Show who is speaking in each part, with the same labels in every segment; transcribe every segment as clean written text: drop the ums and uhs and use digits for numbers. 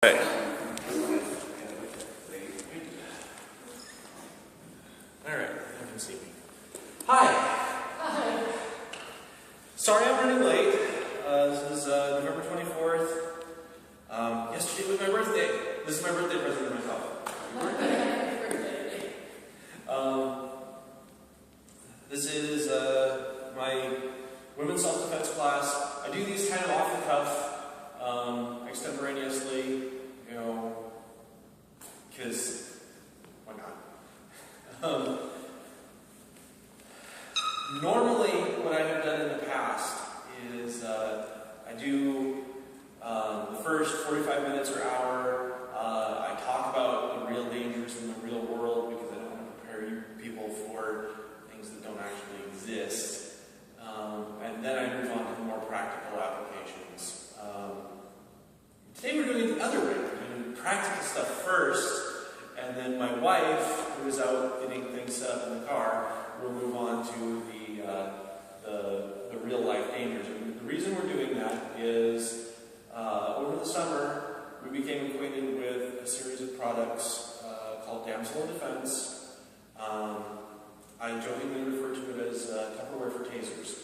Speaker 1: Okay. All right, you can see me. Hi. Hi. Sorry I'm running late. This is November 24th. Yesterday was my birthday. This is my birthday present to myself. This is my women's self-defense class. I do these kind of off the cuff. Extemporaneously, because why not? Normally, what I have done in the past is I do the first 45 minutes or hour. I talk about the real dangers in the real world because I don't want to prepare people for things that don't actually exist. And then I move on to more practical applications. Today we're doing it the other way. We're doing practical stuff first, and then my wife, who is out getting things set up in the car, will move on to the real life dangers. And the reason we're doing that is over the summer we became acquainted with a series of products called Damsel in Defense. I jokingly refer to it as Tupperware for tasers.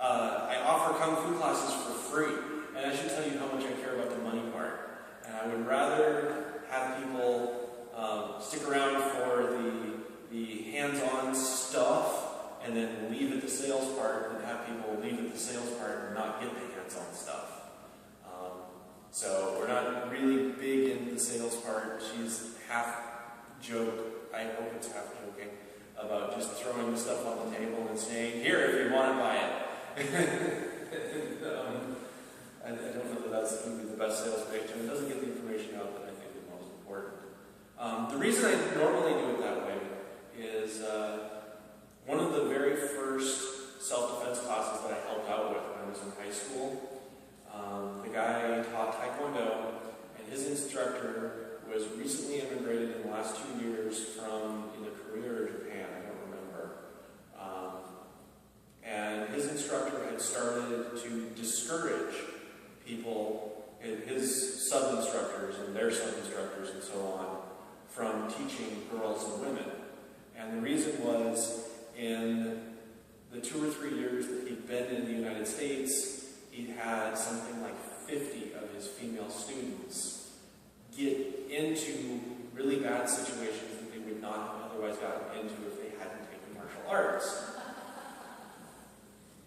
Speaker 1: I offer Kung Fu classes for free, and I should tell you how much I care about the money part. And I would rather have people stick around for the hands-on stuff and then leave at the sales part than have people leave at the sales part and not get the hands-on stuff. So we're not really big into the sales part. She's half joke, I hope it's half joking, about just throwing the stuff on the table and saying, "Here, if you want to buy it." I don't know that that's going to be the best sales pitch, and it doesn't get the information out that I think is most important. The reason I normally do it that way is one of the very first self-defense classes that I helped out with when I was in high school. The guy taught Taekwondo, and his instructor was recently immigrated in the last 2 years from either Korea or Japan, I don't remember. And his instructor had started to discourage people, his sub-instructors and their sub-instructors and so on, from teaching girls and women. And the reason was, in the 2 or 3 years that he'd been in the United States, he'd had something like 50 of his female students get into really bad situations that they would not have otherwise gotten into if they hadn't taken martial arts.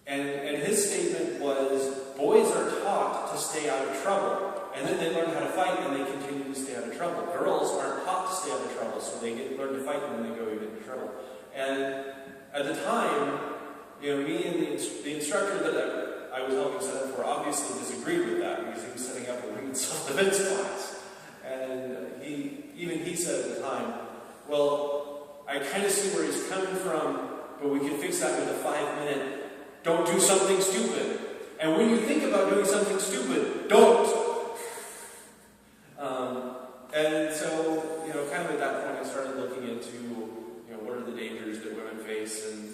Speaker 1: And his statement was, boys are taught to stay out of trouble, and then they learn how to fight and they continue to stay out of trouble. Girls aren't taught to stay out of trouble, so they learn to fight and then they go even into trouble. And at the time, me and the instructor that I was helping set up for obviously disagreed with that because he was setting up a women's self-defense class. And he said at the time, well, I kind of see where he's coming from, but we can fix that with a 5-minute, don't do something stupid. And when you think about doing something stupid, don't. And so, kind of at that point I started looking into, what are the dangers that women face and,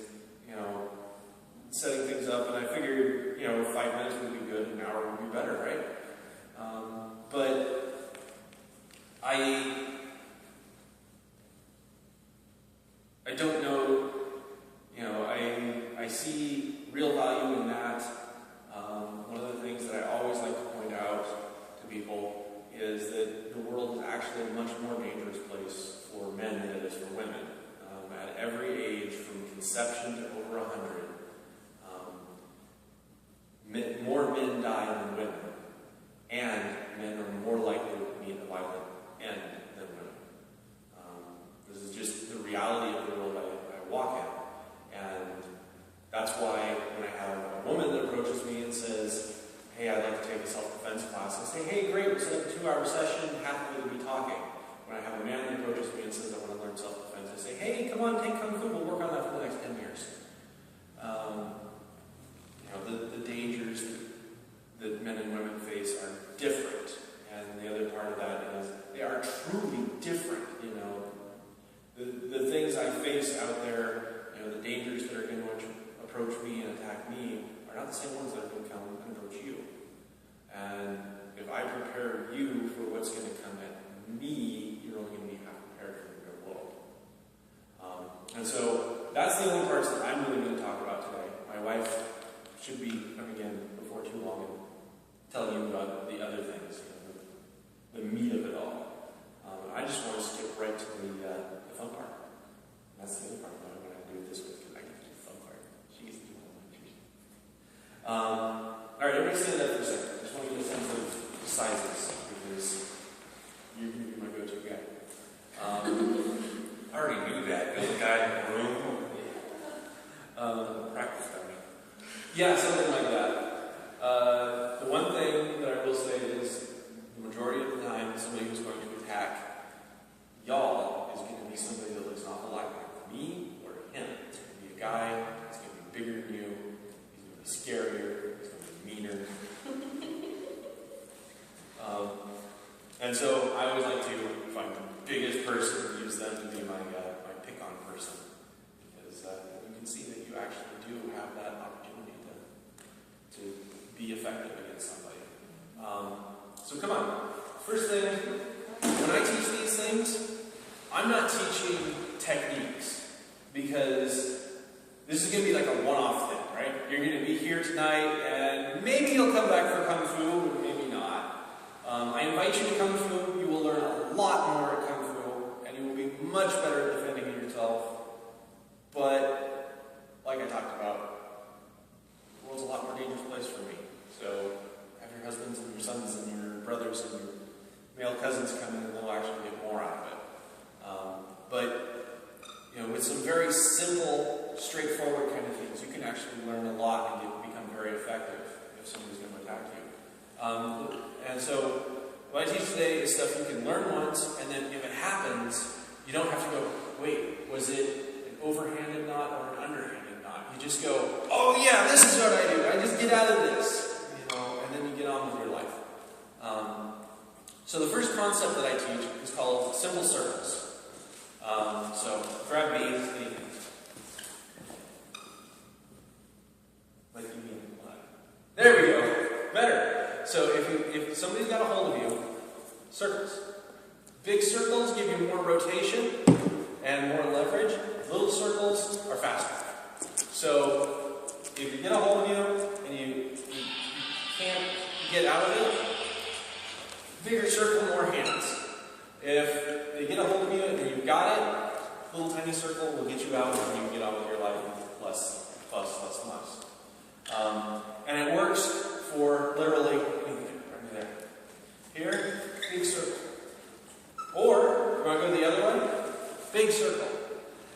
Speaker 1: setting things up. And I figured, 5 minutes would be good, an hour would be better, right? But I don't know, I see real value in that. One of the things that I always like to point out to people is that the world is actually a much more dangerous place for men than it is for women. At every age, from conception to over 100, more men die than women, and men are more likely to meet a violent end than women. This is just the reality of the world I walk in, and that's why when I have a woman that approaches me and says, "Hey, I'd like to take a self-defense class," I say, "Hey, great, we'll set up a 2-hour session, happy to be talking." When I have a man that approaches me and says, "I want to learn self-defense," I say, "Hey, come on, take Kung Fu, we'll work on that for the next 10 years. The dangers that men and women face are different, and the other part of that is they are truly different. The things I face out there, the dangers that are going to approach me and attack me are not the same ones that are going to come and approach you. again before too long and tell you about the other things, the meat of it all. I just want to skip right to the fun part. And that's the other part of what I'm going to do this with, because I get to do the fun part. She gets to do the fun part. All right, everybody stand up for a second. I just want to get a sense of sizes, because you're going to be my go-to guy.
Speaker 2: I already knew that. There's a guy in the room. Practice dummy.
Speaker 1: Yeah, something like that. The one thing that I will say is the majority of the time, somebody who's going to attack y'all is going to be somebody that looks an awful lot like me or him. It's going to be a guy, he's going to be bigger than you, he's going to be scarier, he's going to be meaner. And so I always like to find the biggest person and use them to be my pick-on person. Because you can see that you actually do have that opportunity to be effective against somebody. So come on. First thing, when I teach these things, I'm not teaching techniques, because this is going to be like a one-off thing, right? You're going to be here tonight, and maybe you'll come back for Kung Fu, but maybe not. I invite you to Kung Fu. You will learn a lot more at Kung Fu, and you will be much better at defending yourself. But, like I talked about, the world's a lot more dangerous place for me. So, have your husbands and your sons and your brothers and your male cousins come in, and they'll actually get more out of it. With some very simple, straightforward kind of things, you can actually learn a lot and become very effective if somebody's going to attack you. And so, what I teach today is stuff you can learn once, and then if it happens, you don't have to go, wait, was it an overhanded knot or an underhanded knot? You just go, oh yeah, this is what I do. I just get out of this, and then you get on with your life. So the first concept that I teach is called simple circles. So grab me anything. Like you mean what? There we go. Better. So if somebody's got a hold of you, circles. Big circles give you more rotation and more leverage. Little circles are faster. So if you get a hold of you and you can't get out of it, bigger circle, more hands. If they get a hold of you and you've got it, little tiny circle will get you out and you can get on with your life less. And it works for literally anything. Right there. Here, big circle. Or, you want to go the other way? Big circle.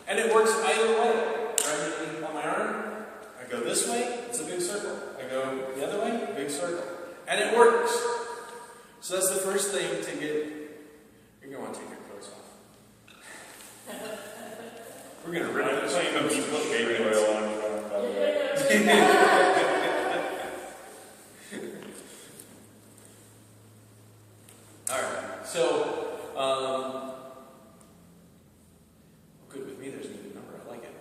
Speaker 1: And it works either way. Right on my arm, I go this way, it's a big circle. I go the other way, big circle. And it works. So that's the first thing to get. You're going to want to take your clothes off. We're going to rip this thing up.
Speaker 2: You put baby oil on it.
Speaker 1: Alright, so, good with me, there's a new number, I like it.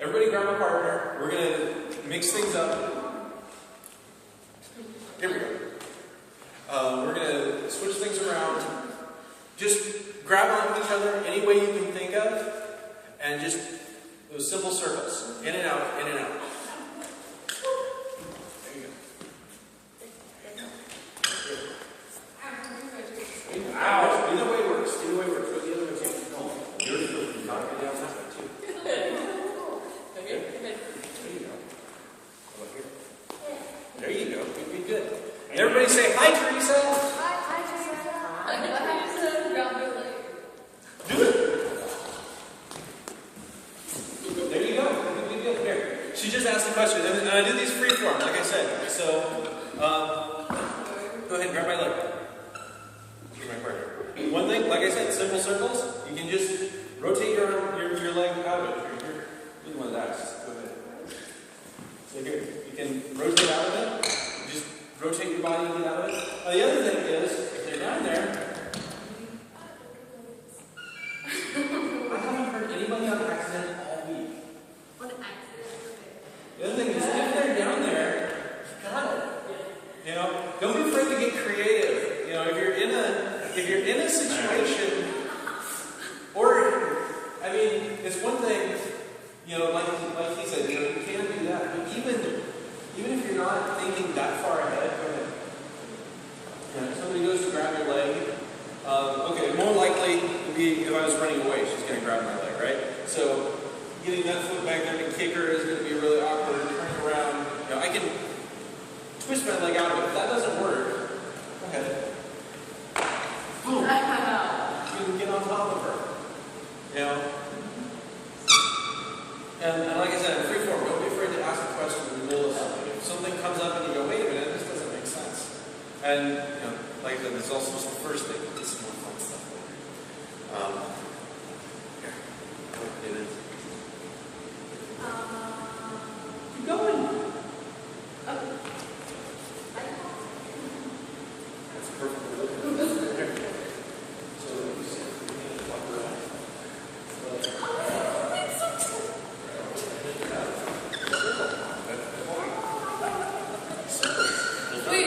Speaker 1: Everybody grab a partner, we're going to mix things up. Here we go. We're going to switch things around. Just grab onto each other any way you can think of, and just those simple circles. In and out, in and out. There you go. Ow! Either way works. Either way works. Go the other way too. You're supposed to be knocking down that way too. Okay. There you go. How about here? There you go. Good, good. And everybody say hi, Teresa.
Speaker 3: Hi, Teresa.
Speaker 1: Do it. There you go. Good. Here. She just asked a question, and I do these freeform, like I said. So, go ahead and grab my leg. My partner. One thing, like I said, simple circles. You can just rotate your leg out of it. You're the one that asks. Go ahead. So here, you can rotate out of it. Just rotate your body and get out of it. The other thing is, if they're down there, I haven't heard anybody on accident all week.
Speaker 3: On accident.
Speaker 1: The other thing is, if they're down there, you got it. Don't be afraid to get creative. If you're in a situation, or it's one thing, like he said, you can do that. But even thinking that far ahead, go ahead. Yeah, if somebody goes to grab your leg, okay, more likely to be if I was running away, she's going to grab my leg, right? So getting that foot back there to kick her is going to be really awkward. Turning around, I can twist my leg out of it. If that doesn't work, go ahead. Boom. You can get on top of her. And like I said, in free form, don't be afraid to ask a question in the middle of something. If something comes up and you go, wait a minute, this doesn't make sense. And like I said, this is also just the first thing. This is more fun stuff later. Here. Oh, it is. Keep going. That's perfect. Here. So you see, walk around.
Speaker 3: Wait,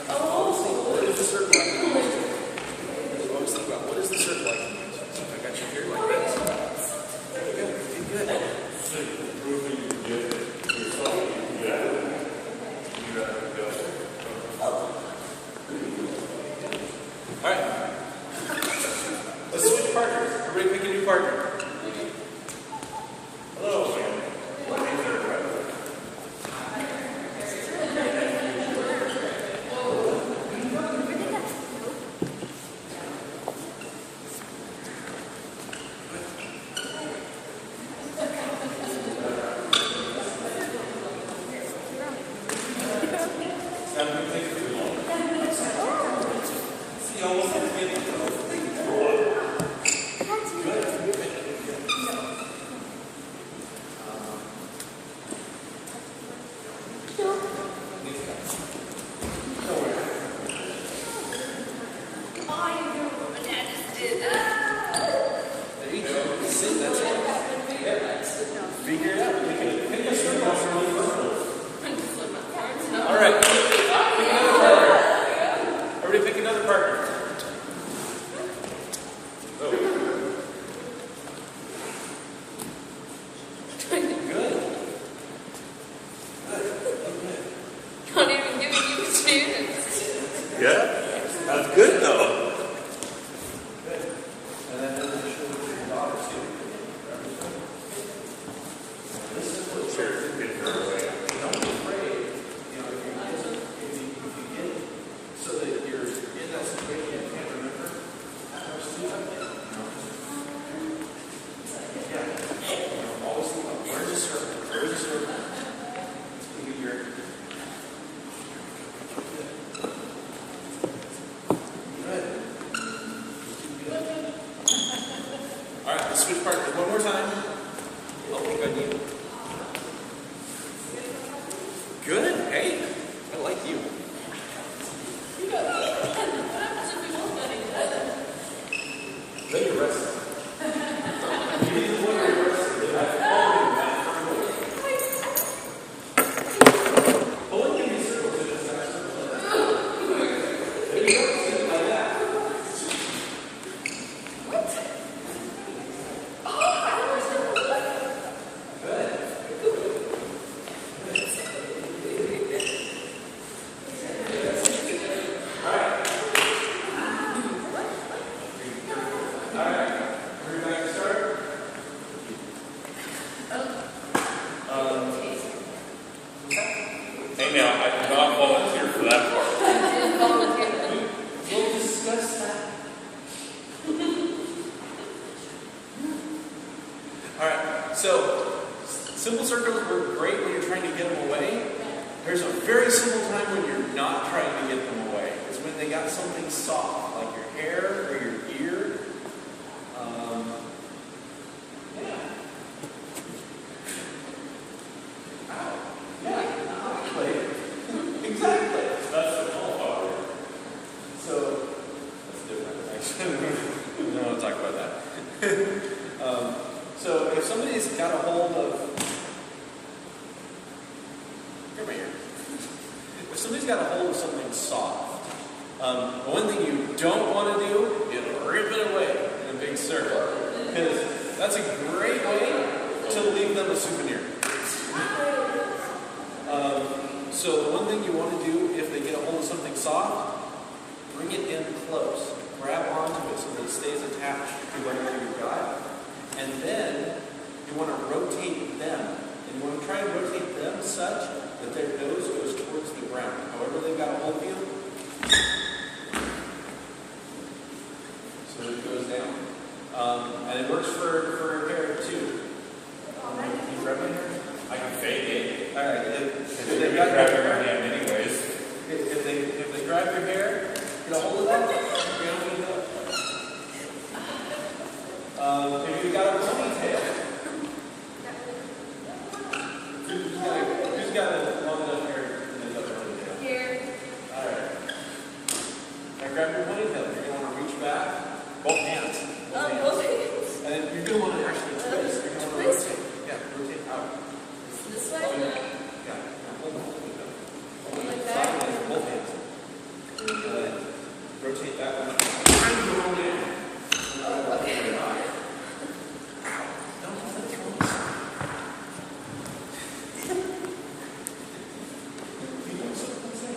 Speaker 1: What is the circle like? Always think about what is the circle like? I got you here like this. Good.
Speaker 2: Proving you can get it yourself. You got it. You got it.
Speaker 1: All right. Let's switch partners. Everybody pick a new partner.
Speaker 2: Hello, man.
Speaker 1: See, almost like there you go. See, that's it. Yeah. Figure it out. Pick a circle. All right. Pick another partner. Everybody pick another partner.
Speaker 3: Not even giving you a chance.
Speaker 2: Yeah? That's good, though.
Speaker 1: And then show your daughter too. This is what
Speaker 2: Sure, get her away.
Speaker 1: don't be afraid. If you get so that you're in that situation you can't remember, that's too yeah. Always think about where's the circle? Where's the circle? Let's give your good. All right, let's switch partners one more time. I'll pick on you. Good. Hey, I like you. Let you rest. You need to look at your rest. Pulling in these circles in this next circle. There you go. Sit like that. Everybody start?
Speaker 2: Hey, now, I did not volunteer for that part.
Speaker 1: We'll discuss that. Alright, so simple circles work great when you're trying to get them away. There's a very simple time when you're not trying to get them away. It's when they got something soft, like your hair or your ear. Yeah. Ow. Yeah, exactly. Exactly.
Speaker 2: That's the qualifier.
Speaker 1: So, that's different, actually. We don't want to talk about that. So, if somebody's got a hold of... Come here. If somebody's got a hold of something soft, the one thing you don't want to do is rip it away in a big circle. Because that's a great way to leave them a souvenir. So the one thing you want to do if they get a hold of something soft, bring it in close. Grab onto it so that it stays attached to whatever you've got. And then you want to rotate them. And you want to try and rotate them such that their nose goes towards the ground. However they've got a hold of you, so that it goes down. And it works for hair too. Can you grab my hair?
Speaker 2: I can fake it.
Speaker 1: All right. If
Speaker 2: They
Speaker 1: they got
Speaker 2: grab
Speaker 1: your
Speaker 2: your
Speaker 1: hair,
Speaker 2: hand anyways.
Speaker 1: if they grab your hair, get a hold of that. Bring it up. If you've got a ponytail, who's got a long enough hair and a ponytail?
Speaker 3: Here.
Speaker 1: All right. Now grab your ponytail. You're gonna want to reach back, both hands.
Speaker 3: Both hands.
Speaker 1: And then you're gonna want to actually twist. You're gonna want to rotate. Yeah, rotate out.
Speaker 3: This way?
Speaker 1: Yeah. Now hold it.
Speaker 3: Like that?
Speaker 1: Sideways, both hands. Rotate that one.
Speaker 3: Oh, okay.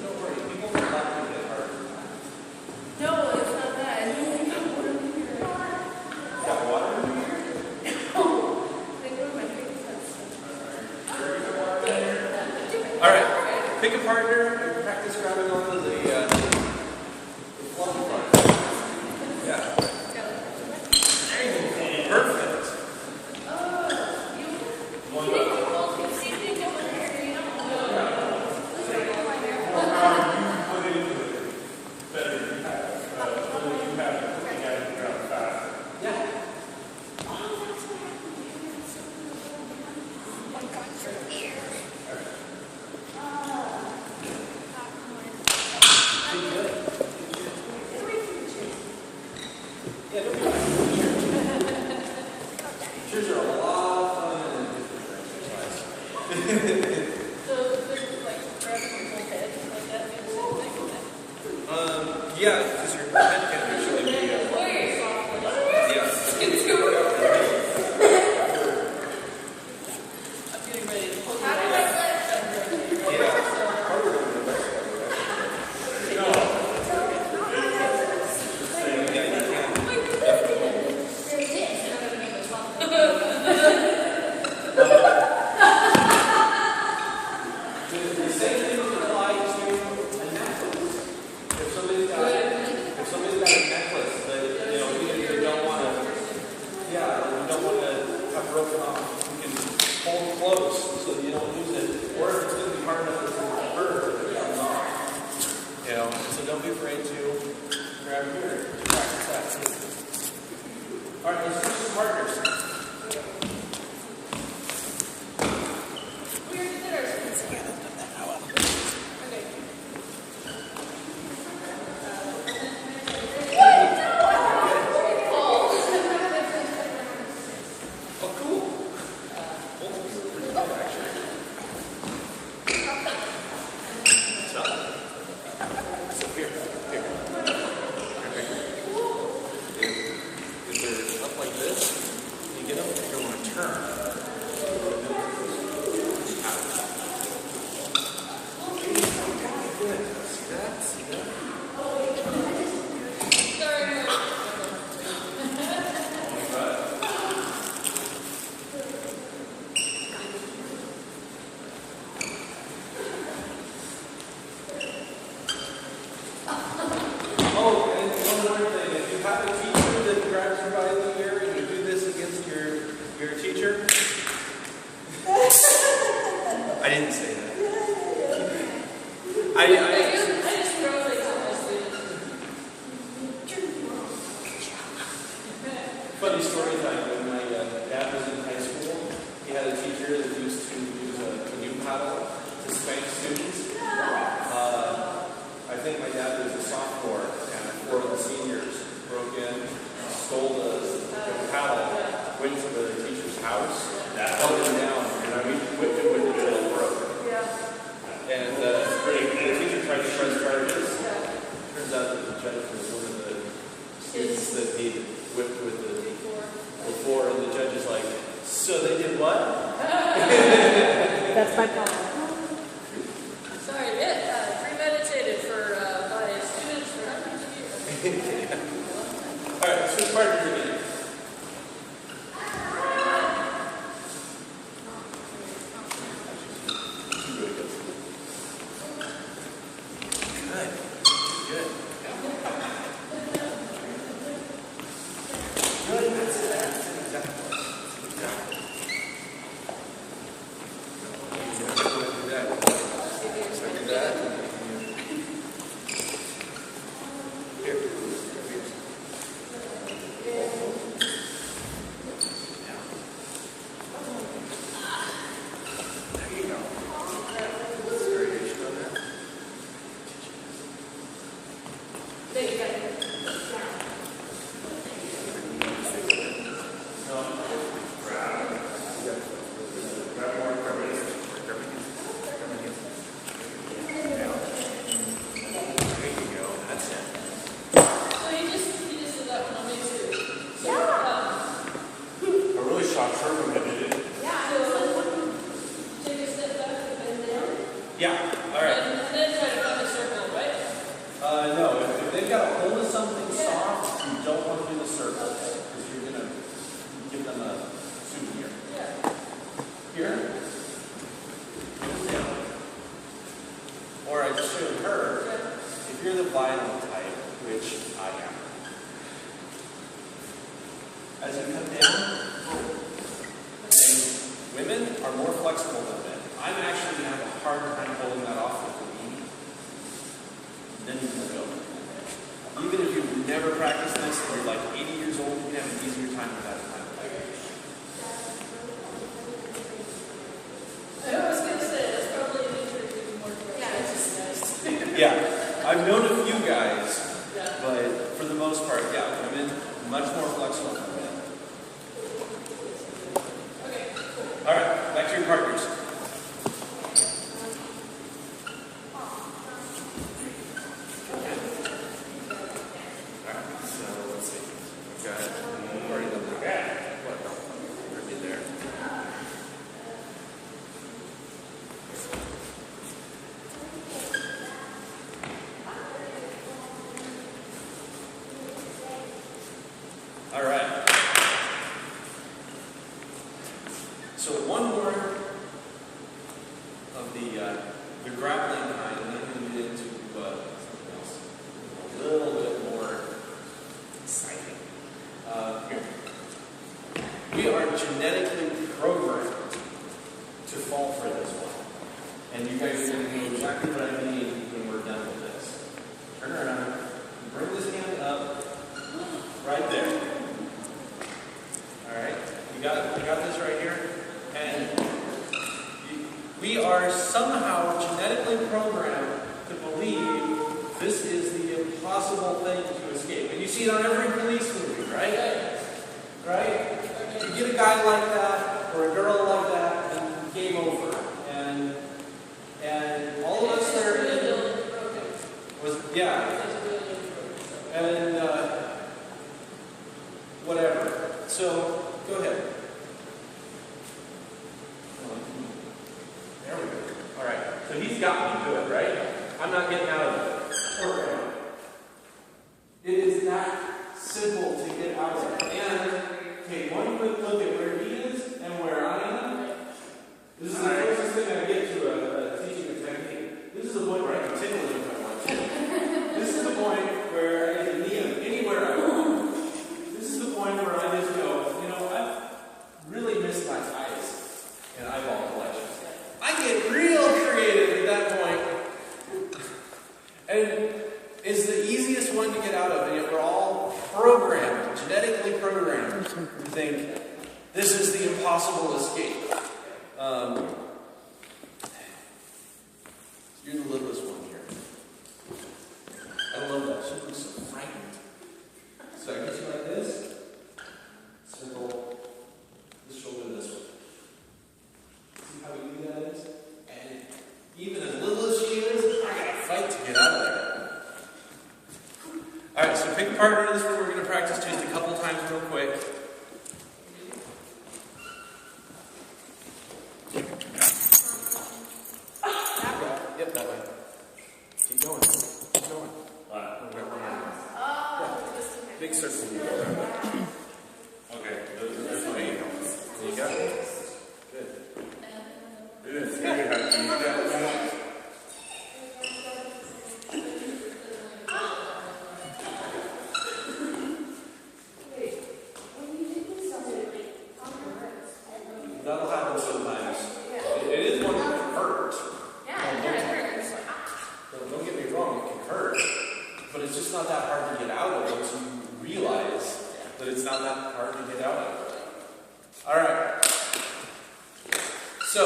Speaker 1: Don't worry, people will laugh a bit hard.
Speaker 3: No, it's not that.
Speaker 1: Got water?
Speaker 3: They go to my face.
Speaker 1: All right, pick a partner and practice grabbing onto the fluffy part. Yeah. Perfect. Yeah, don't be Cheers are a lot of fun and a different exercise. Yeah, because your head can actually be. Yeah. The same thing would apply to a necklace. If somebody's got a necklace that you don't want to, you don't want to have broken off, you can hold close so that you don't lose it. Or if it's going to be hard enough that it's going to hurt, it comes off. So don't be afraid to grab here. Practice that too. All right, let's do some partners. Oh, cool. Pretty good, actually. So here. If they're up like this, you get up, you're going to want to turn. Good. See that? See that? Oh, and one more thing. If you have a teacher that grabs you by the ear and you do this against your teacher, I didn't say that. Funny story time. When my dad was in high school, he had a teacher that used to use a canoe paddle to spank students. I think my dad was a sophomore, and 4 of the seniors broke in, stole the paddle, went to the teacher's house, held him down, and whipped him with the tail broke. And the teacher tried to press charges. Turns out that the judge was one of the students that he whipped with the before, and the judge is like, so they did what?
Speaker 4: That's my problem.
Speaker 3: Sorry.
Speaker 1: right.
Speaker 3: And then try to find a circle, right?
Speaker 1: No, if they've got a hold of something soft, you don't want to do the circles because you're going to give them a souvenir.
Speaker 3: Yeah.
Speaker 1: Here. Or I just showed her, if you're the violent type, which I am, as you come down, and women are more flexible than men. I'm actually going to have a hard time holding that off with the knee. Then you can go. Even if you've never practiced this, or you're like 80 years old, you can have an easier time with that time.
Speaker 3: I was going to say, that's probably an interesting more. Yeah, it's just nice.
Speaker 1: Yeah, I've known a few guys,
Speaker 3: Yeah.
Speaker 1: but for the most part, yeah, women much more flexible than men.
Speaker 3: Okay, cool.
Speaker 1: All right, back to your partners. All right. So one more of the grappling kind, and then I'm going to get into something else a little bit more exciting. Here. We are genetically programmed to fall for this one. And you guys are going to know exactly what I mean when we're done with this. Turn around. Bring this hand up. Right there. Alright, you got this right here? And we are somehow genetically programmed to believe this is the impossible thing to escape. And you see it on every police movie, right? Right? You get a guy like that, or a girl like that, and game over. And all of us that are in yeah. And whatever. So, go ahead. There we go. All right. So he's got me good, right? I'm not getting out of it. It is that simple to get out of it. And take one quick look at where he is and where I am. This is the closest thing I get to a teaching a technique. This is the point where I can tickle him if I want to. This is the point where I can knee him anywhere I want. This is the point where I just go, I've really missed my eyes in eyeball collection. I get real creative at that point. And it's the easiest one to get out of. And yet we're all programmed, genetically programmed, to think this is the impossible escape. You're the littlest one here. I love that. She looks so frightened. So I get you like this. Circle this shoulder this way. See how easy that is? And even as little as she is, I gotta fight to get out of there. Alright, so pick a partner. This is what we're going to practice just a couple times real quick. Yep, that way. Keep going. Keep going. Big circle.
Speaker 2: Okay, this way.
Speaker 1: You got it. Good.
Speaker 2: We didn't see we had to use that.
Speaker 1: That'll happen sometimes. It is one that can hurt. Don't get me wrong, it can hurt. But it's just not that hard to get out of once you realize that it's not that hard to get out of. Alright. So,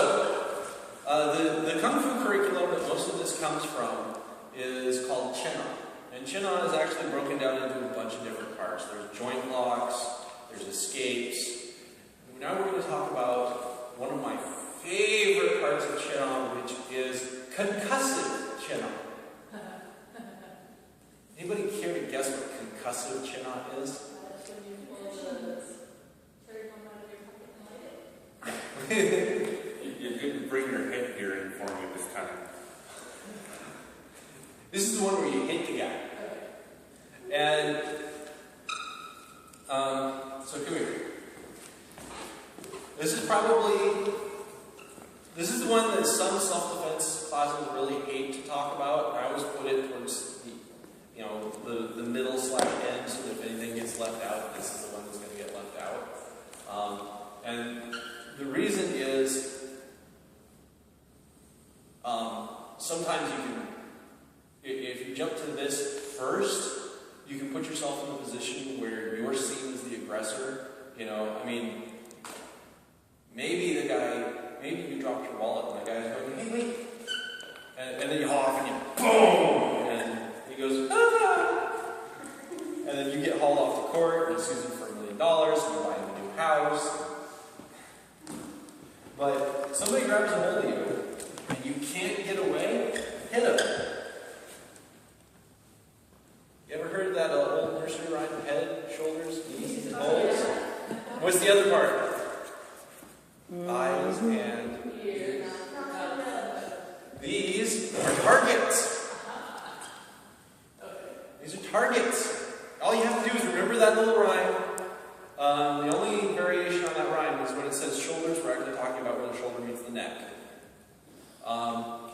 Speaker 1: the Kung Fu curriculum that most of this comes from is called Qinna. And Qinna is actually broken down into a bunch of different parts. There's joint locks, there's escapes. Now we're going to talk about one of my favorite parts of Qinna, which is concussive Qinna. Anybody care to guess what concussive Qinna is?
Speaker 2: You didn't bring your head here in for me this time.
Speaker 1: This is the one where you hit the guy. And, so come here. This is the one that some self-defense classes really hate to talk about. I always put it towards the middle / end, so that if anything gets left out, this is the one that's going to get left out. And the reason is, sometimes you can, if you jump to this first, you can put yourself in a position where you're seen as the aggressor. Maybe you dropped your wallet and the guy's going, hey, wait. And then you haul off and you boom! And he goes, ah! And then you get hauled off to court and he sues you for $1 million and you buy him a new house. But somebody grabs a hold of you and you can't get away, hit him. You ever heard that old nursery rhyme, head, shoulders, knees, and toes? What's the other part? Eyes and ears. These are targets. These are targets. All you have to do is remember that little rhyme. The only variation on that rhyme is when it says shoulders, we're actually talking about where the shoulder meets the neck.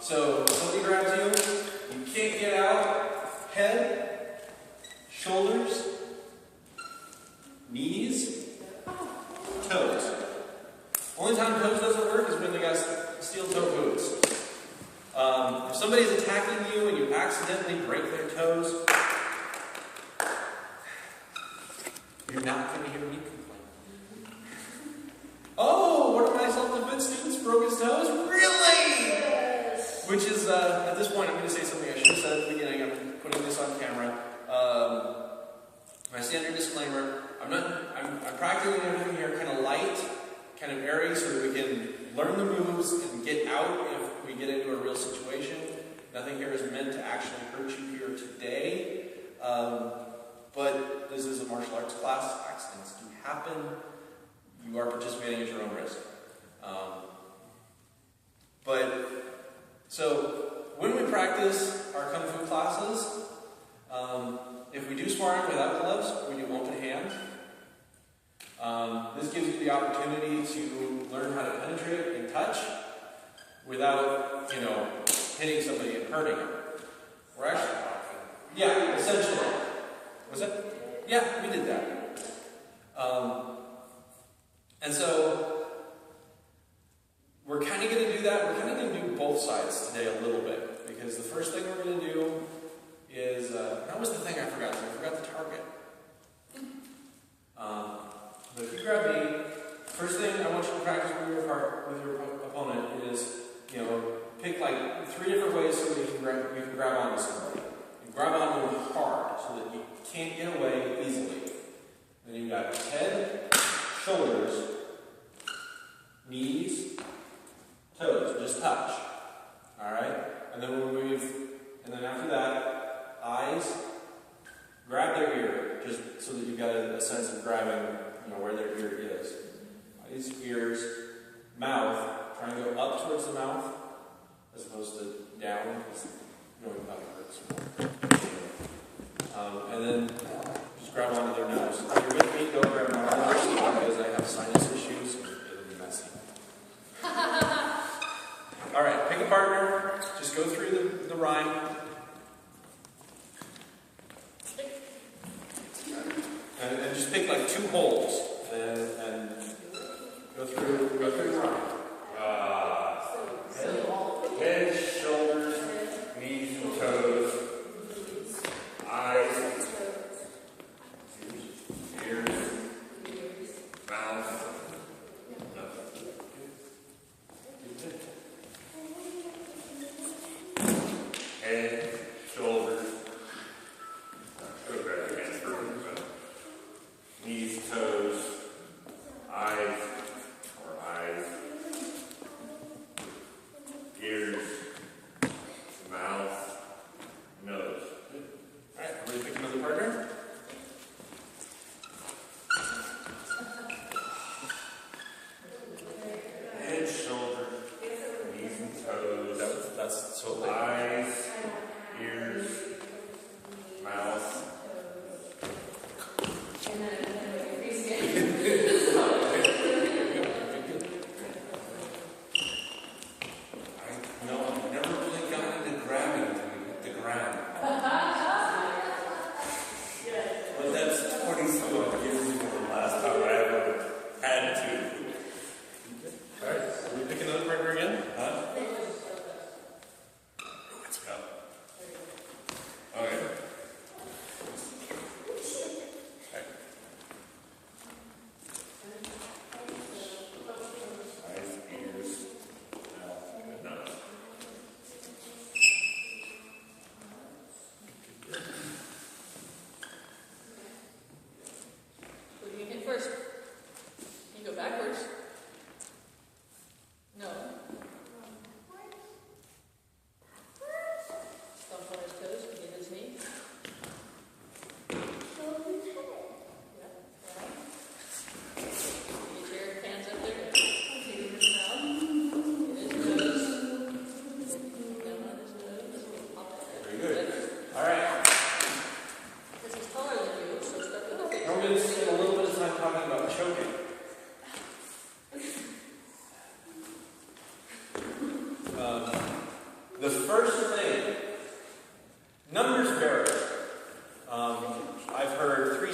Speaker 1: So somebody grabs you, you can't get out. Head, shoulders, knees, toes. Only time toes doesn't work is when they got steel-toe boots. If somebody's attacking you and you accidentally break their toes, you're not going to hear me complain. Oh, one of my self-defense students broke his toes? Really?
Speaker 3: Yes.
Speaker 1: Which is, at this point, I'm going to say something I should have said at the beginning. I'm putting this on camera. My standard disclaimer, I'm practicing everything here kind of light, kind of airy, so that we can learn the moves and get out if we get into a real situation. Nothing here is meant to actually hurt you here today. But this is a martial arts class. Accidents do happen. You are participating at your own risk. So when we practice our Kung Fu classes, if we do sparring without gloves, we do open hand. This gives you the opportunity to learn how to penetrate and touch without, hitting somebody and hurting them. We're actually, yeah, essentially. Was it? Yeah, we did that. And so we're kind of going to do that. We're kind of going to do both sides today a little bit, because the first thing we're going to do is, that was the thing I forgot. So I forgot the target. But if you grab me, first thing I want you to practice with your opponent is, pick like 3 different ways so that you can grab onto somebody. You grab onto them hard so that you can't get away easily. Then you've got head, shoulders, knees, toes, just touch. Alright? And then we'll move, and then after that, eyes, grab their ear, just so that you've got a sense of grabbing, where their ear is. Eyes, ears, mouth, try and go up towards the mouth, as opposed to down, because going up hurts more. And then just grab onto their nose. If you're with me, don't grab onto their nose, because I have sinus issues, and it'll be messy. Alright, pick a partner, just go through the rhyme. And just pick like 2 holes, and go through the rhyme.
Speaker 2: Head, shoulders, knees and toes, eyes, ears, mouth. Head,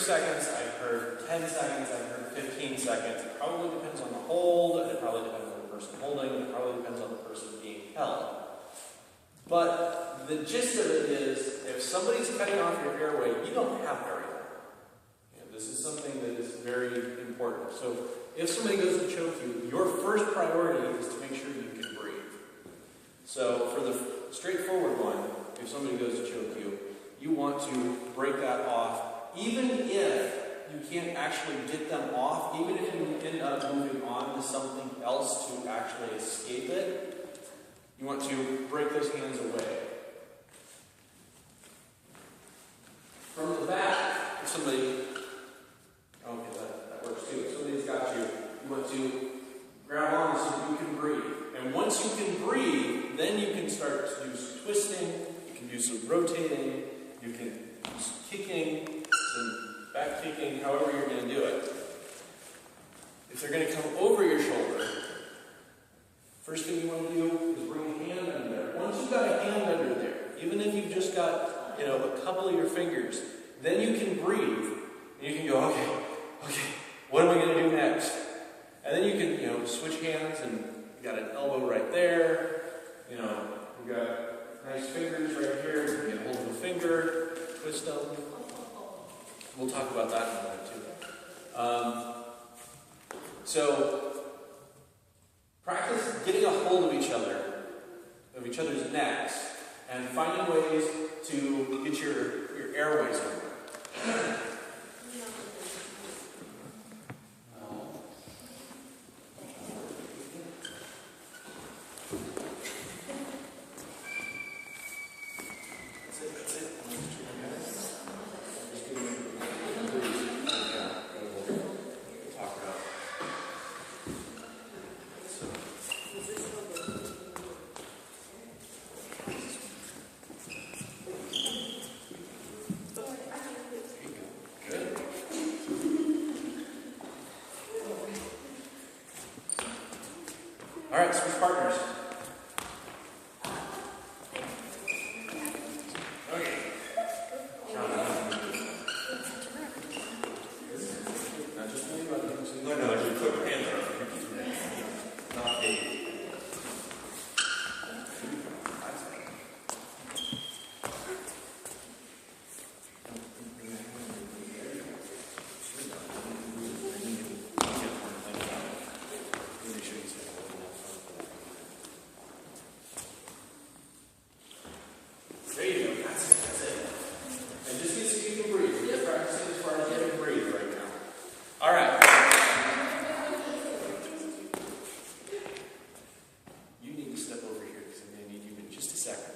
Speaker 1: seconds, I've heard 10 seconds, I've heard 15 seconds. It probably depends on the hold, and it probably depends on the person holding, and it probably depends on the person being held. But the gist of it is, if somebody's cutting off your airway, you don't have very long. This is something that is very important. So if somebody goes to choke you, your first priority is to make sure you can breathe. So for the straightforward one, if somebody goes to choke you, you want to break that off, even if you can't actually get them off, even if you end up moving on to something else to actually escape it, you want to break those hands away. From the back, if somebody, okay, that works too. If somebody's got you, you want to grab on so you can breathe. And once you can breathe, then you can start to do some twisting, you can do some rotating, you can do some kicking, some back kicking, however you're going to do it. If they're going to come over your shoulder, first thing you want to do is bring a hand under there. Once you've got a hand under there, even if you've just got, a couple of your fingers, then you can breathe. And you can go, okay, what am I going to do next? And then you can, switch hands, and you got an elbow right there. You got nice fingers right here. You can hold the finger, twist them. We'll talk about that in a minute too. So practice getting a hold of each other's necks, and finding ways to get your airways open. All right, switch partners. Okay. Not just me, but
Speaker 2: No, just put your hands up. Not me.
Speaker 1: There you go. That's it. And just get so you can breathe. You're practicing as far as you can breathe right now. All right. You need to step over here because I'm going to need you in just a second.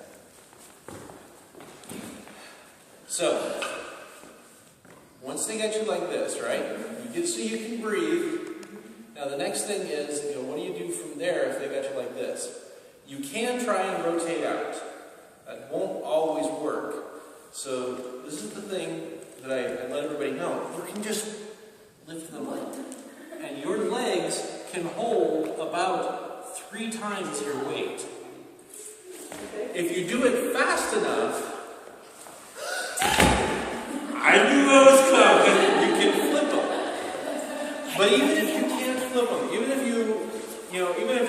Speaker 1: So, once they get you like this, right? You get so you can breathe. Now the next thing is, what do you do from there if they got you like this? You can try and rotate out. That won't always work. So this is the thing that I let everybody know. You can just lift them up. And your legs can hold about 3 times your weight. If you do it fast enough,
Speaker 2: I knew I was coming.
Speaker 1: you can flip them. But even if you can't flip them, even if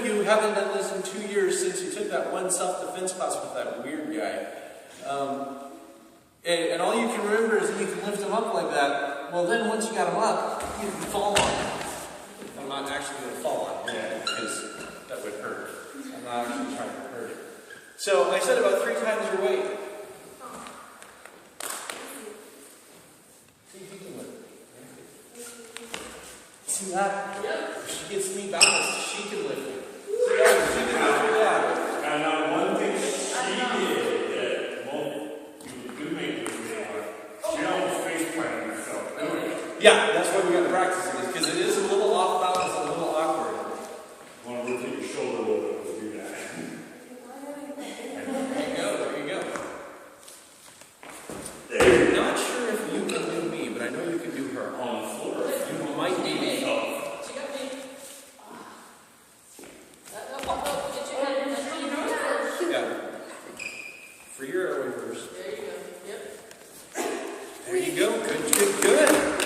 Speaker 1: you haven't done this in 2 years since you took that one self-defense class with that weird guy, and all you can remember is that you can lift them up like that, well then once you got them up, you can fall on them. I'm not actually going to fall on them, because that would hurt. I'm not actually trying to hurt it. So I said about 3 times your weight. See if you can lift it. See that? If she gets me balanced, she can lift it. See that? She can lift it out.
Speaker 2: And one thing she did that you do make me realize, she almost face planted herself.
Speaker 1: Yeah, that's why we got to practice it, because it is a little off balance and a little awkward.
Speaker 2: You want to rotate your shoulder a little bit to do that.
Speaker 1: There you go. I'm not sure if you can do me, but I know you can do her.
Speaker 2: On the floor.
Speaker 1: You might be me.
Speaker 3: She got me. Get your head in the
Speaker 1: Yeah. For your airway first.
Speaker 3: There you go. Yep.
Speaker 1: There you go. Good.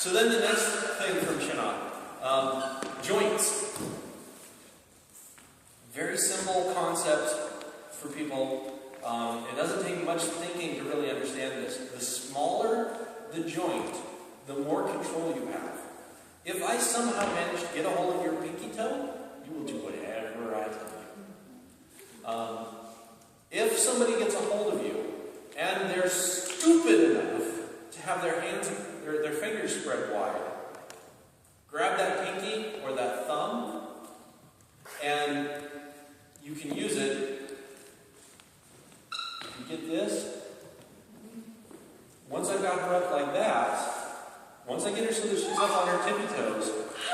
Speaker 1: So then the next thing from Shinon, joints. Very simple concept for people. It doesn't take much thinking to really understand this. The smaller the joint, the more control you have. If I somehow manage to get a hold of your pinky toe, you will do whatever I tell you. If somebody gets a hold of you and they're stupid enough to have their hands, their fingers spread wide, grab that pinky or that thumb, and you can use it. You get this? Once I've got her up like that, once I get her so that she's up on her tippy toes,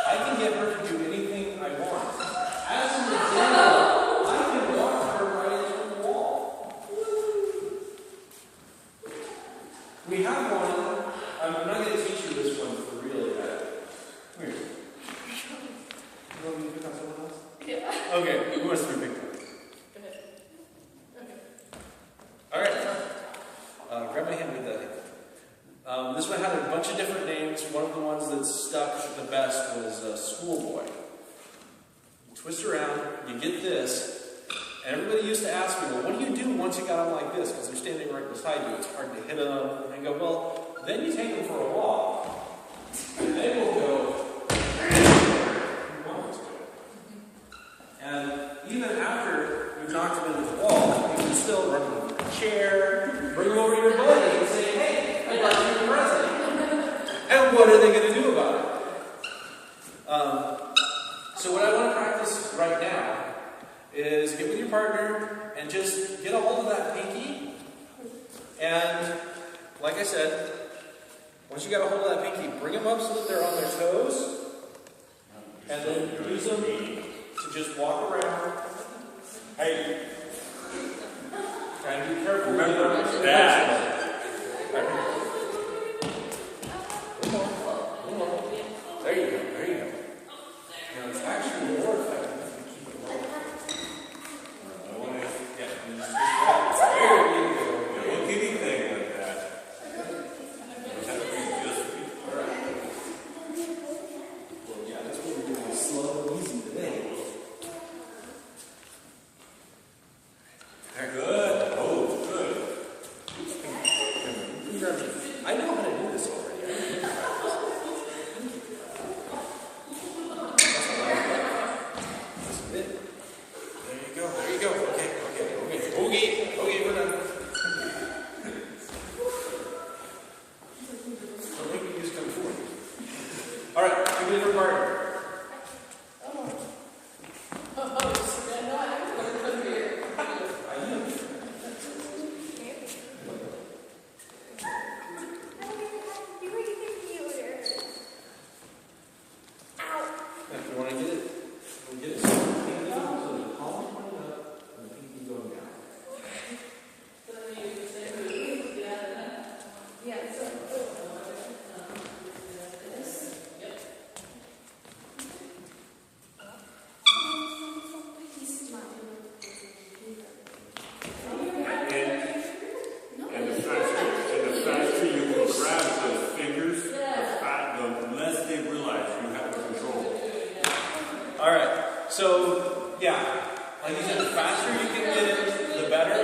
Speaker 1: I can get her to do anything I want. As an example, I can walk her right into the wall. We have one. I'm not going to teach you this one for real yet. Come here. You want me to pick up someone else?
Speaker 3: Yeah.
Speaker 1: Okay, who wants to be picked up?
Speaker 3: Go ahead. Okay.
Speaker 1: All right. Grab my hand with that. This one had a bunch of different names. One of the ones that stuck the best was Schoolboy. You twist around, you get this, and everybody used to ask me, well, what do you do once you got them like this? Because they're standing right beside you. It's hard to hit them. And I go, well, then you take them for a walk, and they will go you want them to go. And even after you've knocked them into the wall, you can still run them over a chair, bring them over to your buddy and say, hey, I brought you a present. And what are they going to do about it? So what I want to practice right now is get with your partner and just get a hold of that pinky. And like I said, once you got a hold of that pinky, bring them up so that they're on their toes. And then use them to just walk around.
Speaker 2: Hey,
Speaker 1: And be careful.
Speaker 2: remember, Dad.
Speaker 1: There you go. There you go. Now it's actually more effective if you keep it low.
Speaker 2: I want to
Speaker 1: Yeah. You just there you go.
Speaker 2: look anything like that. It has to be just
Speaker 1: All right. Well, yeah, that's what we're doing. Slow and easy today.
Speaker 2: good. Oh, good.
Speaker 1: I know how to do this already. That's it. There you go. There you go. Okay. Okay, we're done. So maybe you just come forward. All right, give me your partner. I know. If you want to get it, we'll get it. So the pinky so the palm pointing up and the pinky going down.
Speaker 2: And the faster you can grab those fingers, the less they realize you have control.
Speaker 1: All right. So yeah, like you said, the faster you can get it, the better.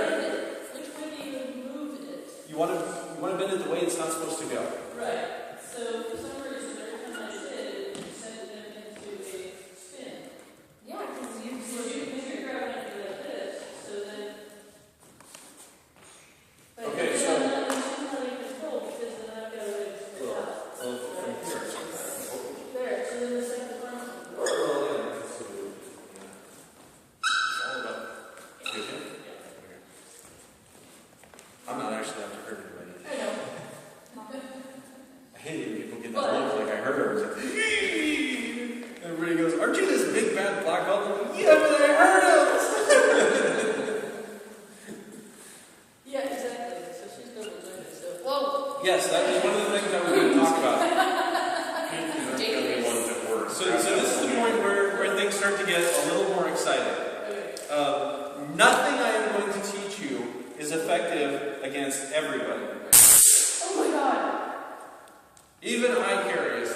Speaker 3: Which way do you move it?
Speaker 1: You want to bend it the way it's not supposed to go.
Speaker 3: Right. So for some reason, every time I did it, it sent it into a spin. Yeah, because you you're grabbing it like this, so then. But
Speaker 1: Okay,
Speaker 3: then
Speaker 1: so-
Speaker 3: I'm not in control because then I've got to wait for it out.
Speaker 1: From here.
Speaker 3: There, so then the second one.
Speaker 1: Well, yeah, it's all about. You okay? I'm not actually after hurting anybody.
Speaker 3: I know.
Speaker 1: I hate it when people get that look like I hurt her. It's like, everybody goes, aren't you this big bad black belt? I'm like, yeah, but I hurt him!
Speaker 3: Yeah, exactly. So she's going to learn it. So, whoa.
Speaker 1: Yes, that was one of the things I was going to talk about.
Speaker 2: Pinkies aren't the only ones that work.
Speaker 1: So this is the point where things start to get a little more exciting. Nothing I am going to teach you is effective against everybody.
Speaker 3: Oh my god.
Speaker 1: Even I carry a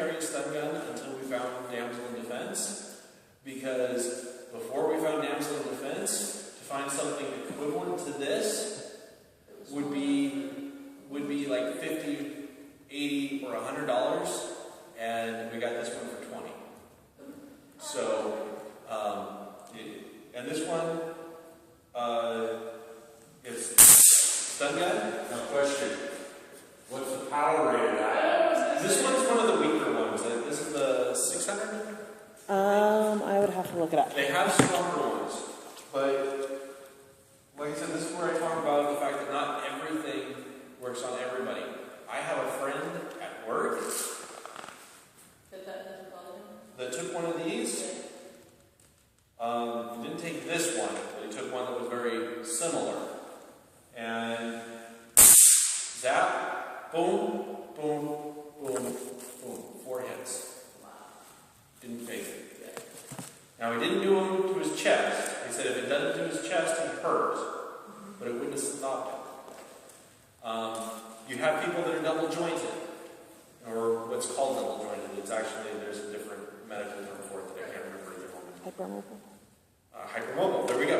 Speaker 1: carry a stun gun until we found damsel in defense, because before we found damsel in defense, to find something equivalent to this would be like $50, $80, or $100, and we got this one for $20. So, and this one is stun gun.
Speaker 2: Now, question. What's the power rated at?
Speaker 1: This one's one of the weaker ones. This is the 600.
Speaker 4: I would have to look it up.
Speaker 1: They have stronger ones, but like I said, this is where I talk about the fact that not everything works on everybody. I have a friend at work that took one of these. He didn't take this one, but he took one that was very similar. And zap, boom, boom, boom, boom. 4 hits. Didn't phase it. Now, he didn't do them to his chest. He said if it doesn't do his chest, it hurts. But it wouldn't have stopped him. You have people that are double jointed, or what's called double jointed. It's actually, there's a different medical term for it that I can't remember at the moment.
Speaker 4: Hypermobile.
Speaker 1: Hypermobile, there we go.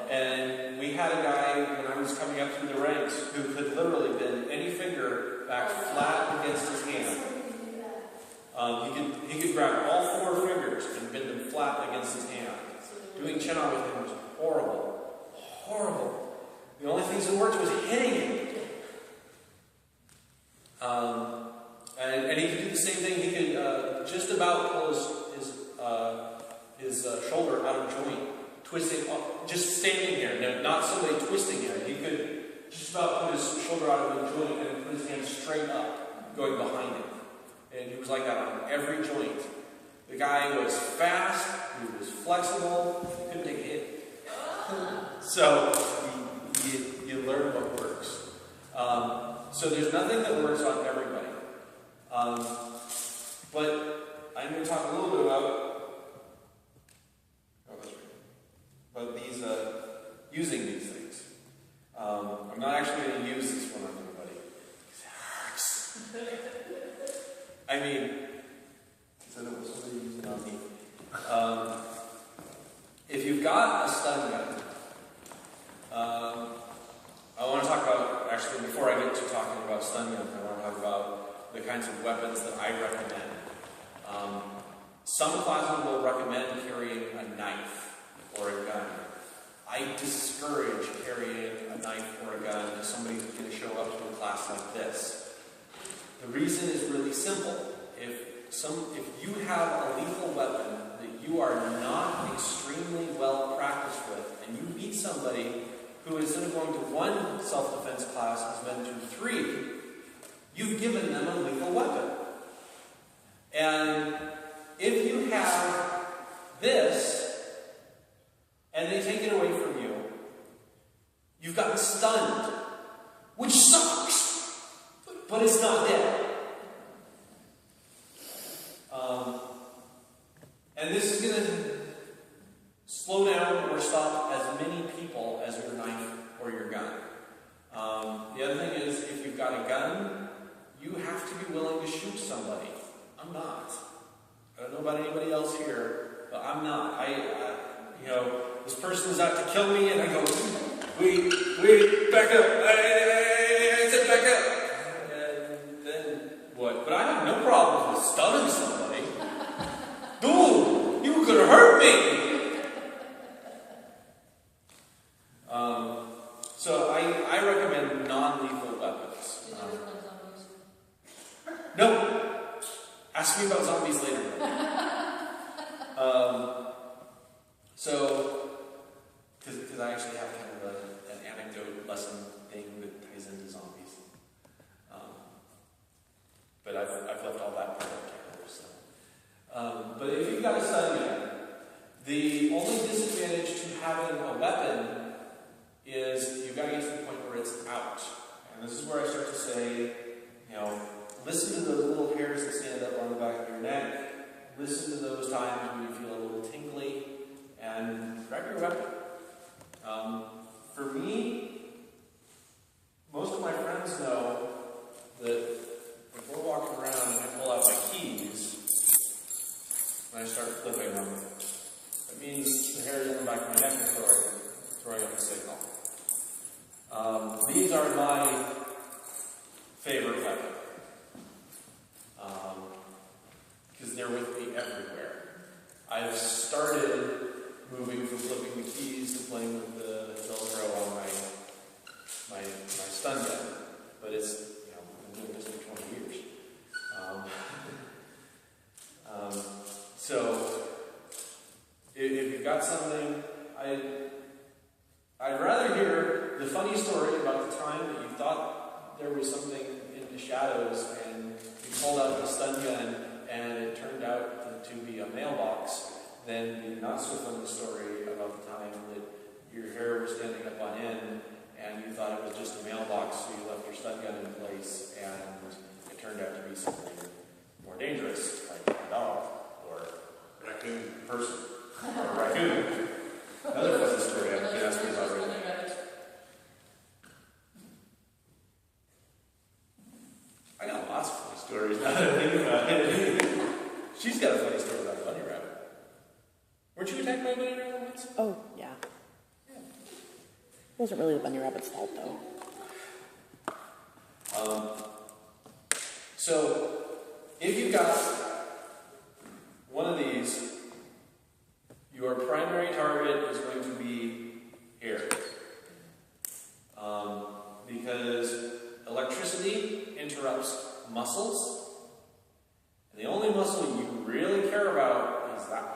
Speaker 1: And we had a guy, when I was coming up through the ranks, who could literally bend any finger back flat against his hand. He could grab all 4 fingers and bend them flat against his hand. Doing chin-on with him was horrible. Horrible. The only things that worked was hitting him. And he could do the same thing. He could just about pull his shoulder out of joint, twisting, just standing here, not somebody twisting him. He could just about put his shoulder out of a joint and put his hand straight up, going behind him. And he was like that on every joint. The guy was fast, he was flexible, he couldn't take a hit. So you learn what works. So there's nothing that works on everybody. But I'm going to talk a little bit about these using these things. I'm not actually going to use this one on anybody. It hurts. I mean, so there was somebody using it on me. If you've got a stun gun, I want to talk about, actually, before I get to talking about stun guns, I want to talk about the kinds of weapons that I recommend. Some classes will recommend carrying a knife or a gun. I discourage carrying a knife or a gun to somebody who's going to show up to a class like this. The reason is really simple. If you have a lethal weapon that you are not extremely well practiced with, and you meet somebody who instead of going to 1 self-defense class has been to 3, you've given them a lethal weapon. And if you have this, and they take it away from you, you've gotten stunned, which sucks, but it's not dead. And this is going to slow down or stop as many people as your knife or your gun. The other thing is, if you've got a gun, you have to be willing to shoot somebody. I'm not. I don't know about anybody else here, but I'm not. This person is out to kill me, and I go, wait, back up. I said back up. And then what? But I have no problem with stunning somebody. Dude, you could have hurt me. So I recommend non-lethal weapons. No. Ask me about zombies later. Because I actually have kind of an anecdote lesson thing that ties into zombies. But I've left all that part of camera. So. But if you've got a stun gun, the only disadvantage to having a weapon is you've got to get to the point where it's out. And this is where I start to say, listen to those little hairs that stand up on the back of your neck. Listen to those times when you feel a little tingly, and grab your weapon. For me, most of my friends know that if we're walking around and I pull out my start flipping them, it means the hairs on the back of my neck are throwing up a signal. These are my favorite weapon. Because they're with me everywhere. I've started moving from flipping the keys to playing with the Velcro on my stun gun, but it's, I've been doing this for 20 years. So, if you've got something, I'd rather hear the funny story about the time that you thought there was something in the shadows and you pulled out the stun gun and it turned out to be a mailbox than the not so funny story about the time that your hair was standing up on end and you thought it was just a mailbox, so you left your stun gun in place and it turned out to be something more dangerous, like a dog or raccoon person or raccoon. Another funny story I can ask you about right now. I got lots of funny stories now that I think about it. She's got a funny story about a bunny rabbit. Weren't you attacked by a bunny rabbit once?
Speaker 4: Oh, yeah. It wasn't really the bunny rabbit's fault, though.
Speaker 1: So, if you've got one of these, your primary target is going to be hair. Because electricity interrupts muscles, and the only muscle you really care about is that one.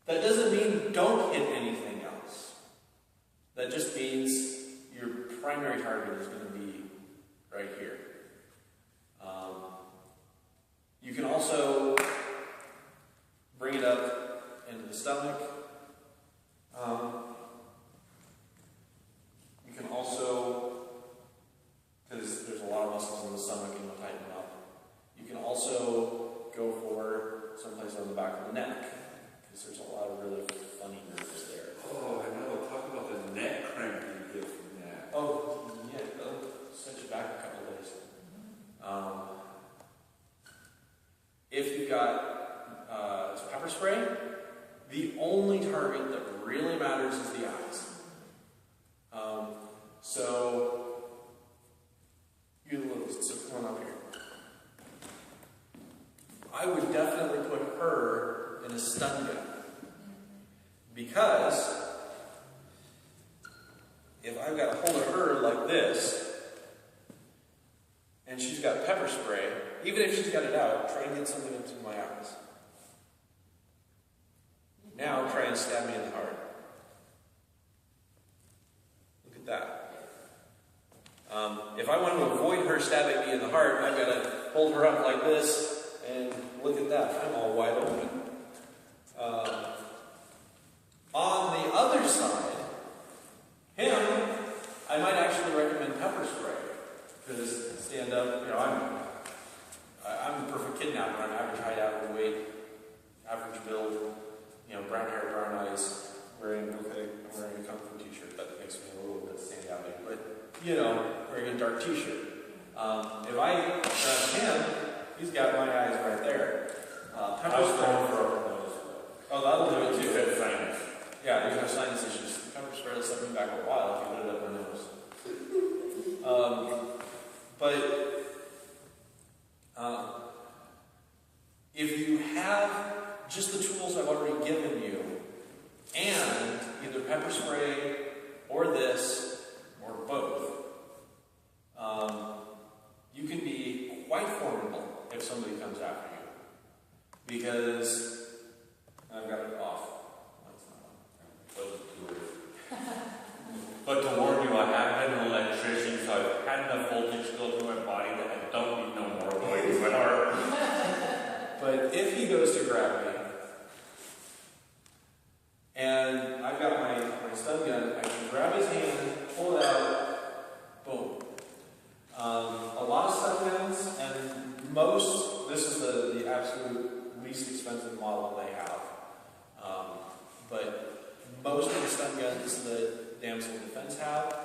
Speaker 1: That doesn't mean don't hit anything else. That just means your primary target is going to be right here. You can also bring it up into the stomach. You can also, because there's a lot of muscles in the stomach and you'll tighten up, you can also go for someplace on the back of the neck, because there's a lot of really funny nerves there.
Speaker 2: Oh, I know. Talk about the neck cramp you get from that.
Speaker 1: Oh, yeah, they'll set you back a couple of days. If you've got pepper spray, the only target that really matters is the eyes. So, you come up here. I would definitely put her in a stun gun. Because if I've got a hold of her like this, and she's got pepper spray, even if she's got it out, try and get something into my eyes. Now try and stab me in the heart. Look at that. If I want to avoid her stabbing me in the heart, I've got to hold her up like this, and look at that. I'm all wide open. On the other side, him, I might actually recommend pepper spray. Because stand up, I'm the perfect kidnapper. I'm average height, average weight, average build, brown hair, brown eyes, wearing a Kung Fu t-shirt. That makes me a little bit stand out, but, wearing a dark t-shirt. If I grab him, he's got my eyes right there. Pepper spray. Oh, that'll do it too.
Speaker 2: That's sinus.
Speaker 1: Yeah, you have sinus issues. Pepper spray will set me back a while if you put it up my nose. If you have just the tools I've already given you, and either pepper spray or this, or both, you can be quite formidable if somebody comes after you. Because I've got it off.
Speaker 2: But to warn you, I have been an electrician, so I've had enough voltage go through my body that I don't need no more going to my heart.
Speaker 1: But if he goes to grab me, and I've got my stun gun, I can grab his hand, pull it out, boom. A lot of stun guns, and this is the absolute least expensive model they have. But most of the stun guns that Damsel Defense have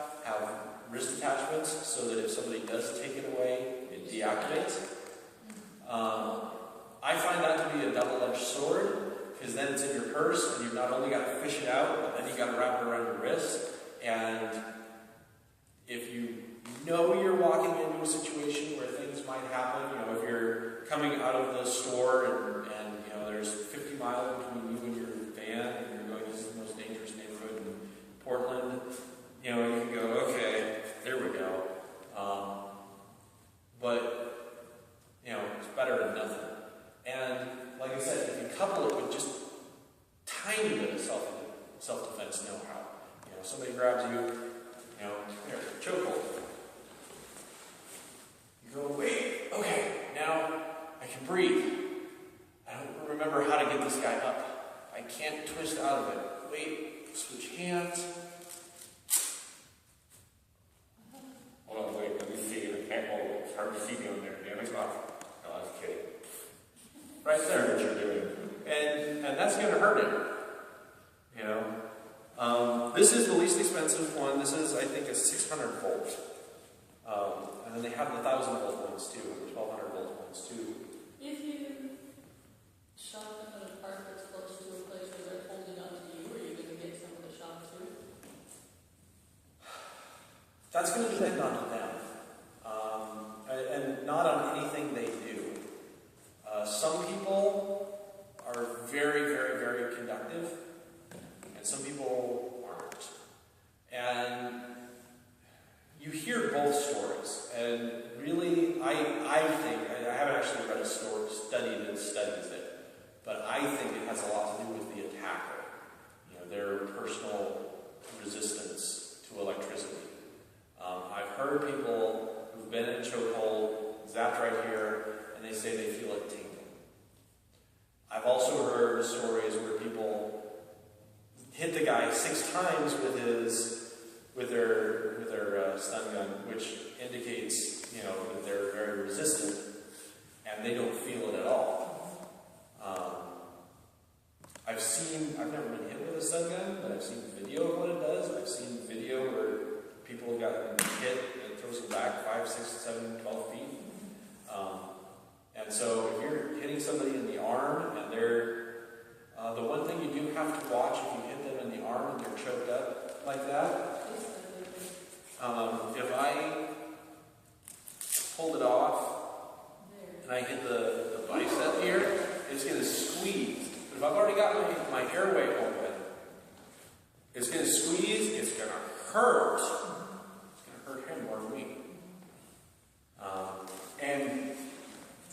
Speaker 1: wrist attachments, so that if somebody does take it away, it deactivates. because then it's in your purse, and you've not only got to fish it out, but then you got to wrap it around your wrist. And if you know you're walking into a situation where things might happen, if you're coming out of the store and there's 50 miles between you and your van, and you're going, this is the most dangerous neighborhood in Portland, you can go, okay, there we go. But it's better than nothing. And like I said, if you couple it with just tiny bit of self-defense know-how, somebody grabs you, here, chokehold. You go, wait, okay, now I can breathe. I don't remember how to get this guy up. I can't twist out of it. Wait, switch hands.
Speaker 2: Hold on, wait, let me see. I can't hold it. It's hard to see down there. Damn it, off. No, I was kidding.
Speaker 1: Right
Speaker 2: That's
Speaker 1: there.
Speaker 2: what you're doing.
Speaker 1: And that's going to hurt him. This is the least expensive one. This is, I think, a 600 volt. And then they have the 1,000 volt ones too, and the 1,200 volt ones too.
Speaker 3: If you shop them at a park that's close to a place where they're holding on to you, are you going to get some of the shop too?
Speaker 1: That's going to depend on them. And not on anything they do. Some people are very, very, very conductive, and some people aren't. And you hear both stories, and really, I think, I haven't actually read a study that studies it, but I think it has a lot to do with the attacker, their personal resistance to electricity. I've heard people who've been in a chokehold, zapped right here, and they say they feel it tingling. I've also heard stories where people hit the guy 6 times with their stun gun, which indicates that they're very resistant, and they don't feel it at all. I've never been hit with a stun gun, but I've seen video of what it does. I've seen video where people have gotten hit and it throws them back 5, 6, 7, 12 feet. And so if you're hitting somebody in the arm and the one thing you do have to watch if you hit them in the arm and they're choked up like that, if I hold it off and I hit the bicep here, it's going to squeeze. But if I've already got my airway open, it's going to squeeze, it's going to hurt. It's going to hurt him more than me.
Speaker 2: And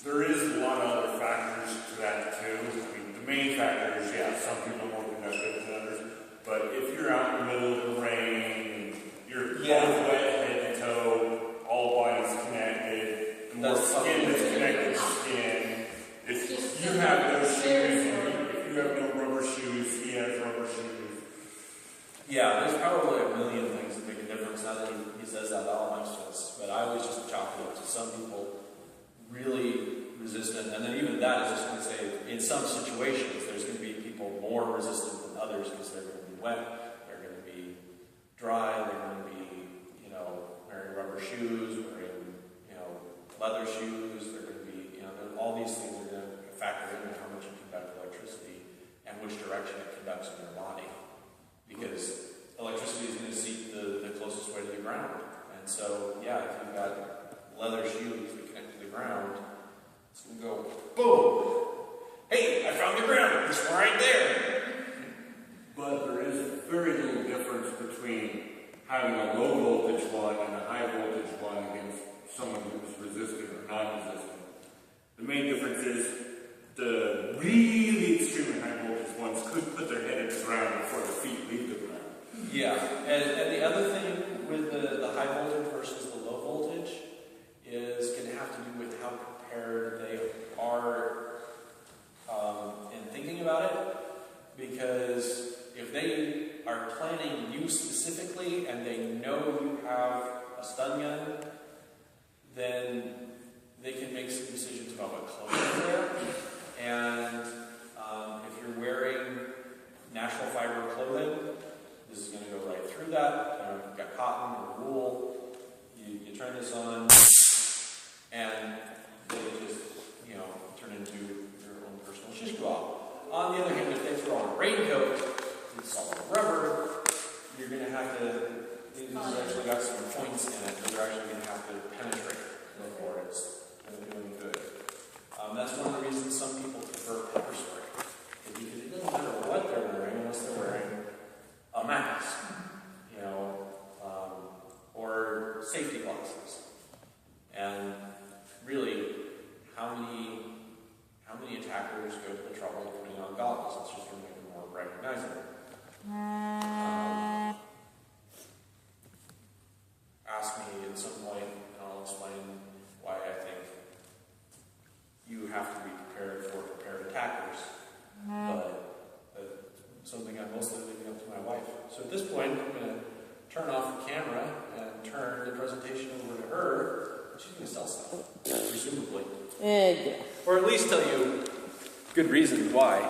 Speaker 2: there is a lot of other factors to that too. I mean, the main factor is, some people are more conductive than others. But if you're out in the middle of the rain, you're both wet head to toe, all bodies connected, the more skin that's connected to skin. If you have no shoes, if you have no rubber shoes, he has rubber shoes.
Speaker 1: Yeah, there's probably a million things that make a difference. Now that he says that, all makes sense. But I always just chalk it up to some people really resistant, and then even that is just going to say, in some situations, there's going to be people more resistant than others because they're going to be wet, they're going to be dry, they're going to be, wearing rubber shoes, wearing, leather shoes, they're going to be, all these things are going to factor into how much you conduct electricity and which direction it conducts in your body. Because electricity is going to seek the closest way to the ground. And so, if you've got leather shoes that connect to the ground, it's going to go, boom! Hey, I found the ground! It's right there!
Speaker 2: But there is very little difference between having a low voltage one and a high voltage one against someone who's resistant or non-resistant. The main difference is the really extremely high voltage ones could put their head in the ground before their feet leave the ground.
Speaker 1: Yeah, and the other thing with the high voltage versus the low voltage is going to have to do with how prepared they are in thinking about it. Because if they are planning you specifically and they know you have a stun gun, then they can make some decisions about what clothes they wear. And if you're wearing natural fiber clothing, this is going to go right through that. You've got cotton or wool. You turn this on, and they just, turn into your own personal shish kebab. On the other hand, if on a raincoat, it's solid rubber, you're going to have to, this has actually got some points in it that you're actually going to have to penetrate before it's going to do any good. That's one of the reasons some people prefer pepper spray. Because it doesn't matter what they're wearing unless they're wearing a mask, you know, or safety glasses. And really, how many attackers go to the trouble of putting on goggles? It's just going to make them more recognizable. Ask me at some point, and I'll explain why I think you have to be prepared for prepared attackers. But something I'm mostly leaving up to my wife. So at this point, I'm going to turn off the camera and turn the presentation over to her. She's going to sell stuff, presumably.
Speaker 4: Yeah.
Speaker 1: Or at least tell you good reasons why.